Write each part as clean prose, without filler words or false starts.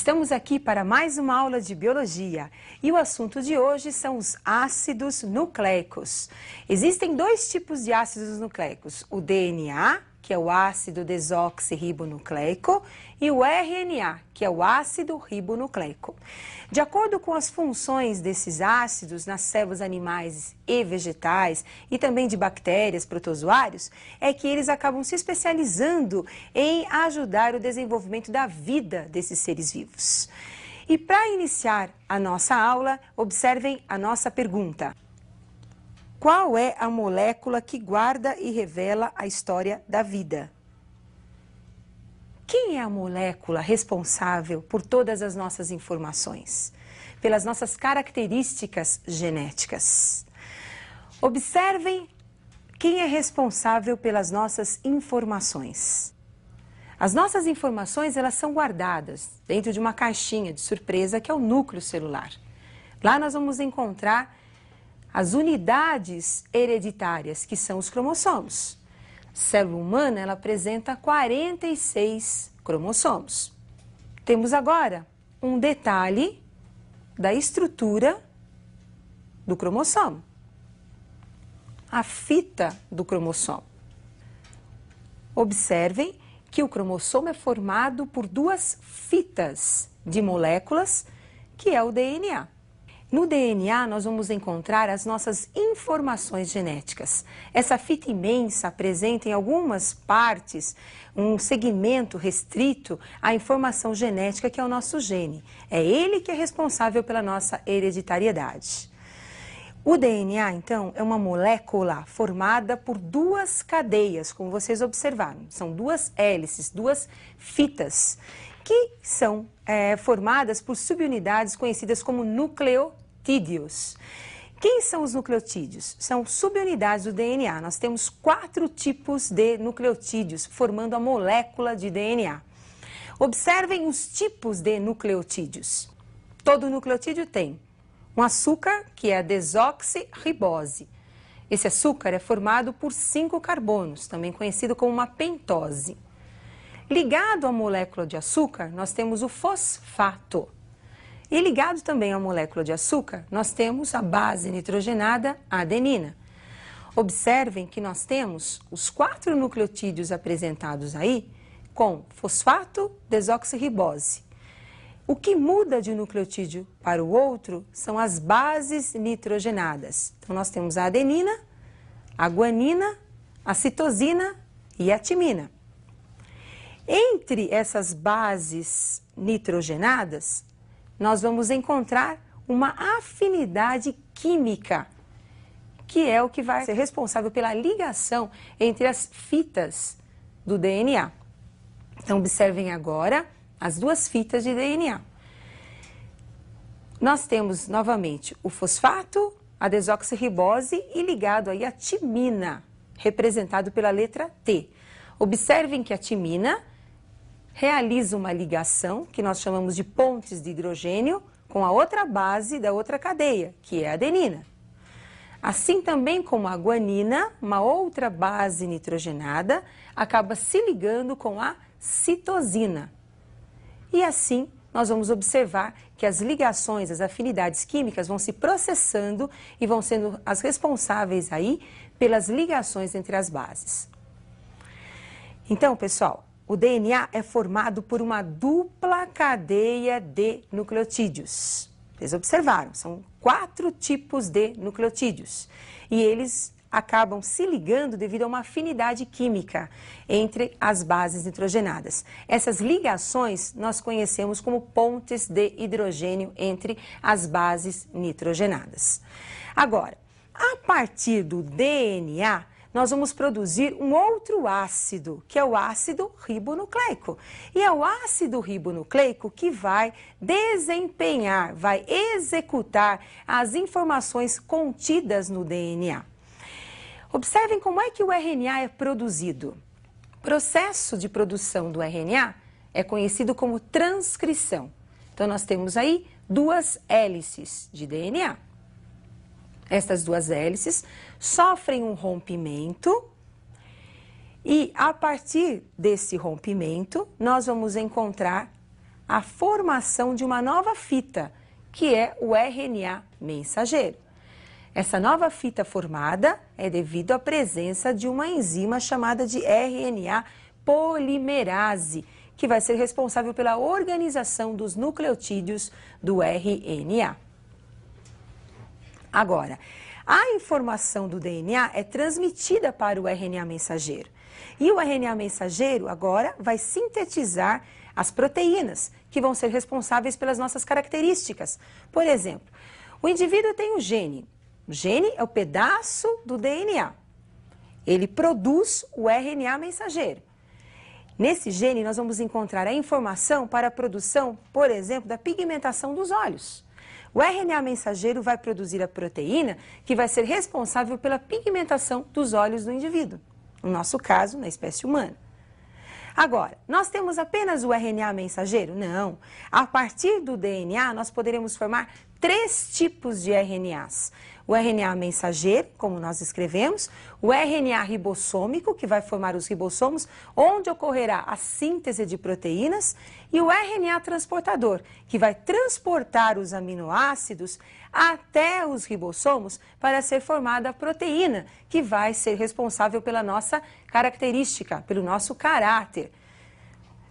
Estamos aqui para mais uma aula de biologia e o assunto de hoje são os ácidos nucleicos. Existem dois tipos de ácidos nucleicos, o DNA, que é o ácido desoxirribonucleico, e o RNA, que é o ácido ribonucleico. De acordo com as funções desses ácidos nas células animais e vegetais e também de bactérias, protozoários, é que eles acabam se especializando em ajudar o desenvolvimento da vida desses seres vivos. E para iniciar a nossa aula, observem a nossa pergunta. Qual é a molécula que guarda e revela a história da vida? Quem é a molécula responsável por todas as nossas informações? Pelas nossas características genéticas. Observem quem é responsável pelas nossas informações. As nossas informações, elas são guardadas dentro de uma caixinha de surpresa que é o núcleo celular. Lá nós vamos encontrar as unidades hereditárias, que são os cromossomos. A célula humana, ela apresenta 46 cromossomos. Temos agora um detalhe da estrutura do cromossomo. A fita do cromossomo. Observem que o cromossomo é formado por duas fitas de moléculas, que é o DNA. No DNA, nós vamos encontrar as nossas informações genéticas. Essa fita imensa apresenta em algumas partes um segmento restrito à informação genética que é o nosso gene. É ele que é responsável pela nossa hereditariedade. O DNA, então, é uma molécula formada por duas cadeias, como vocês observaram. São duas hélices, duas fitas, que são formadas por subunidades conhecidas como nucleotídeos. Quem são os nucleotídeos? São subunidades do DNA. Nós temos 4 tipos de nucleotídeos formando a molécula de DNA. Observem os tipos de nucleotídeos. Todo nucleotídeo tem um açúcar, que é a desoxirribose. Esse açúcar é formado por 5 carbonos, também conhecido como uma pentose. Ligado à molécula de açúcar, nós temos o fosfato. E ligado também à molécula de açúcar, nós temos a base nitrogenada, a adenina. Observem que nós temos os 4 nucleotídeos apresentados aí com fosfato, desoxirribose. O que muda de um nucleotídeo para o outro são as bases nitrogenadas. Então, nós temos a adenina, a guanina, a citosina e a timina. Entre essas bases nitrogenadas, nós vamos encontrar uma afinidade química, que é o que vai ser responsável pela ligação entre as fitas do DNA. Então, observem agora as duas fitas de DNA. Nós temos novamente o fosfato, a desoxirribose e ligado aí a timina, representado pela letra T. Observem que a timina realiza uma ligação, que nós chamamos de pontes de hidrogênio, com a outra base da outra cadeia, que é a adenina. Assim também como a guanina, uma outra base nitrogenada, acaba se ligando com a citosina. E assim, nós vamos observar que as ligações, as afinidades químicas vão se processando e vão sendo as responsáveis aí pelas ligações entre as bases. Então, pessoal, o DNA é formado por uma dupla cadeia de nucleotídeos. Vocês observaram, são 4 tipos de nucleotídeos. E eles acabam se ligando devido a uma afinidade química entre as bases nitrogenadas. Essas ligações nós conhecemos como pontes de hidrogênio entre as bases nitrogenadas. Agora, a partir do DNA, nós vamos produzir um outro ácido, que é o ácido ribonucleico. E é o ácido ribonucleico que vai desempenhar, vai executar as informações contidas no DNA. Observem como é que o RNA é produzido. O processo de produção do RNA é conhecido como transcrição. Então, nós temos aí 2 hélices de DNA. Estas 2 hélices sofrem um rompimento e, a partir desse rompimento, nós vamos encontrar a formação de uma nova fita, que é o RNA mensageiro. Essa nova fita formada é devido à presença de uma enzima chamada de RNA polimerase, que vai ser responsável pela organização dos nucleotídeos do RNA. Agora, a informação do DNA é transmitida para o RNA mensageiro. E o RNA mensageiro agora vai sintetizar as proteínas, que vão ser responsáveis pelas nossas características. Por exemplo, o indivíduo tem um gene. O gene é o pedaço do DNA. Ele produz o RNA mensageiro. Nesse gene, nós vamos encontrar a informação para a produção, por exemplo, da pigmentação dos olhos. O RNA mensageiro vai produzir a proteína que vai ser responsável pela pigmentação dos olhos do indivíduo, no nosso caso, na espécie humana. Agora, nós temos apenas o RNA mensageiro? Não. A partir do DNA, nós poderemos formar 3 tipos de RNAs. O RNA mensageiro, como nós escrevemos, o RNA ribossômico, que vai formar os ribossomos, onde ocorrerá a síntese de proteínas, e o RNA transportador, que vai transportar os aminoácidos até os ribossomos para ser formada a proteína, que vai ser responsável pela nossa característica, pelo nosso caráter.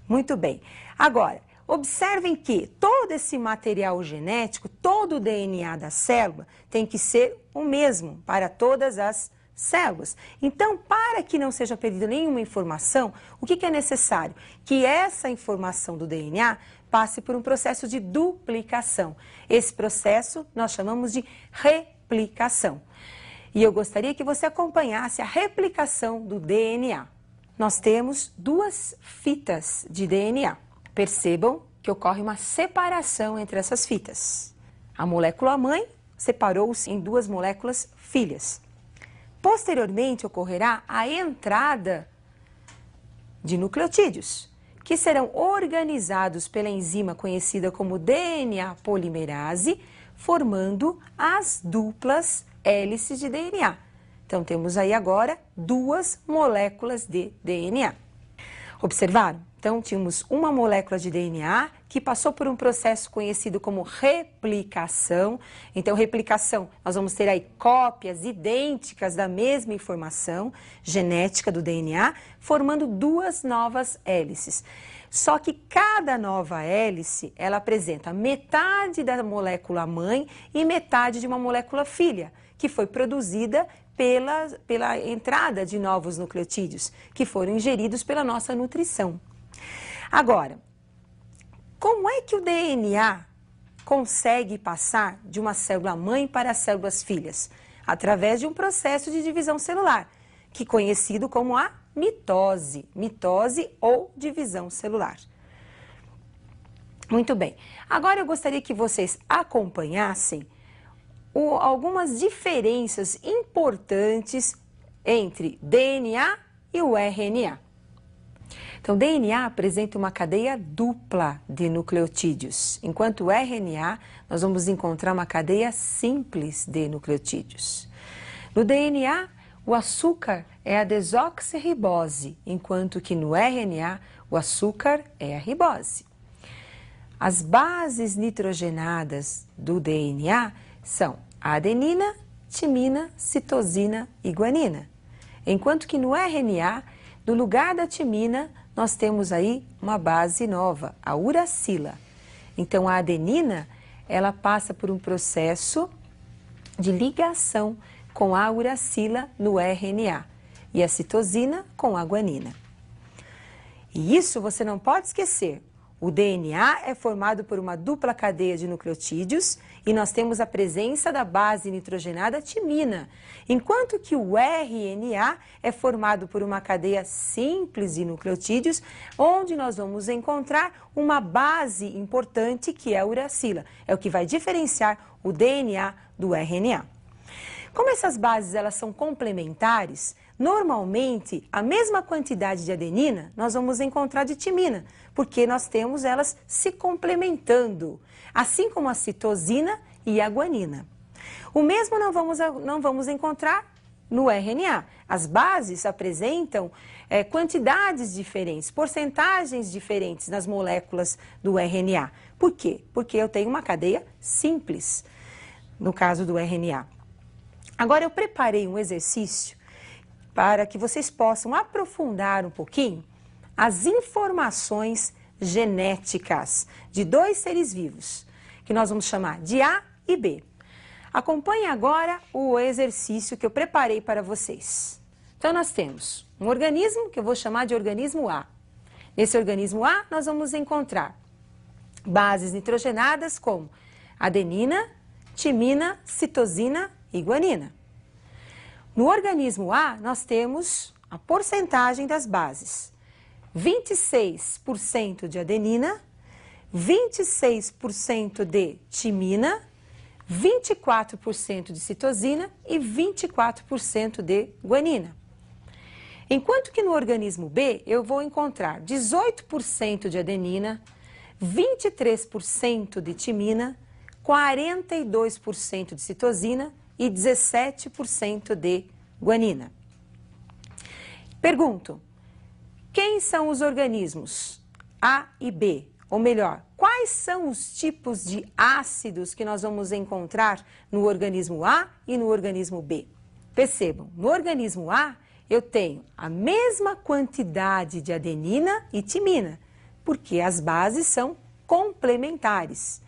Muito bem. Agora, observem que todo esse material genético, todo o DNA da célula tem que ser o mesmo para todas as células. Então, para que não seja perdida nenhuma informação, o que é necessário? Que essa informação do DNA passe por um processo de duplicação. Esse processo nós chamamos de replicação. E eu gostaria que você acompanhasse a replicação do DNA. Nós temos 2 fitas de DNA. Percebam que ocorre uma separação entre essas fitas. A molécula mãe separou-se em 2 moléculas filhas. Posteriormente, ocorrerá a entrada de nucleotídeos, que serão organizados pela enzima conhecida como DNA polimerase, formando as duplas hélices de DNA. Então, temos aí agora 2 moléculas de DNA. Observaram? Então, tínhamos uma molécula de DNA que passou por um processo conhecido como replicação. Então, replicação, nós vamos ter aí cópias idênticas da mesma informação genética do DNA, formando 2 novas hélices. Só que cada nova hélice, ela apresenta metade da molécula mãe e metade de uma molécula filha, que foi produzida pela entrada de novos nucleotídeos, que foram ingeridos pela nossa nutrição. Agora, como é que o DNA consegue passar de uma célula mãe para as células filhas? Através de um processo de divisão celular, que é conhecido como a mitose ou divisão celular. Muito bem. Agora eu gostaria que vocês acompanhassem algumas diferenças importantes entre DNA e o RNA. Então, DNA apresenta uma cadeia dupla de nucleotídeos, enquanto o RNA nós vamos encontrar uma cadeia simples de nucleotídeos. No DNA, o açúcar é a desoxirribose, enquanto que no RNA o açúcar é a ribose. As bases nitrogenadas do DNA são a adenina, timina, citosina e guanina. Enquanto que no RNA, no lugar da timina, nós temos aí uma base nova, a uracila. Então, a adenina, ela passa por um processo de ligação com a uracila no RNA e a citosina com a guanina. E isso você não pode esquecer. O DNA é formado por uma dupla cadeia de nucleotídeos e nós temos a presença da base nitrogenada timina, enquanto que o RNA é formado por uma cadeia simples de nucleotídeos, onde nós vamos encontrar uma base importante que é a uracila. É o que vai diferenciar o DNA do RNA. Como essas bases elas são complementares, normalmente a mesma quantidade de adenina nós vamos encontrar de timina, porque nós temos elas se complementando, assim como a citosina e a guanina. O mesmo não vamos encontrar no RNA. As bases apresentam quantidades diferentes, porcentagens diferentes nas moléculas do RNA. Por quê? Porque eu tenho uma cadeia simples, no caso do RNA. Agora eu preparei um exercício para que vocês possam aprofundar um pouquinho as informações genéticas de dois seres vivos, que nós vamos chamar de A e B. Acompanhe agora o exercício que eu preparei para vocês. Então nós temos um organismo que eu vou chamar de organismo A. Nesse organismo A nós vamos encontrar bases nitrogenadas como adenina, timina, citosina e guanina. No organismo A nós temos a porcentagem das bases. 26% de adenina, 26% de timina, 24% de citosina e 24% de guanina. Enquanto que no organismo B eu vou encontrar 18% de adenina, 23% de timina, 42% de citosina e 17% de guanina. Pergunto, quem são os organismos A e B? Ou melhor, quais são os tipos de ácidos que nós vamos encontrar no organismo A e no organismo B? Percebam, no organismo A eu tenho a mesma quantidade de adenina e timina, porque as bases são complementares.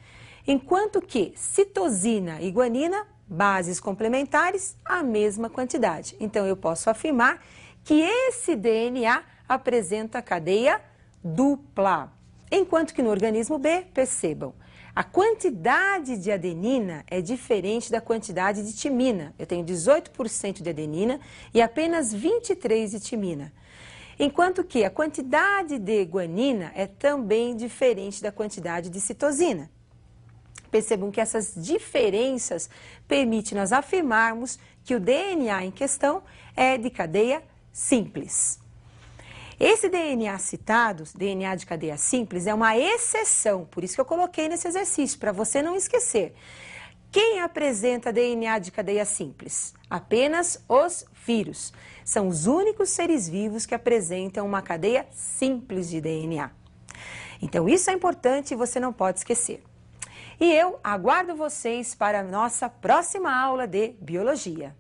Enquanto que citosina e guanina, bases complementares, a mesma quantidade. Então eu posso afirmar que esse DNA apresenta cadeia dupla. Enquanto que no organismo B, percebam, a quantidade de adenina é diferente da quantidade de timina. Eu tenho 18% de adenina e apenas 23% de timina. Enquanto que a quantidade de guanina é também diferente da quantidade de citosina. Percebam que essas diferenças permitem nós afirmarmos que o DNA em questão é de cadeia simples. Esse DNA citado, DNA de cadeia simples, é uma exceção, por isso que eu coloquei nesse exercício, para você não esquecer. Quem apresenta DNA de cadeia simples? Apenas os vírus. São os únicos seres vivos que apresentam uma cadeia simples de DNA. Então isso é importante e você não pode esquecer. E eu aguardo vocês para a nossa próxima aula de Biologia.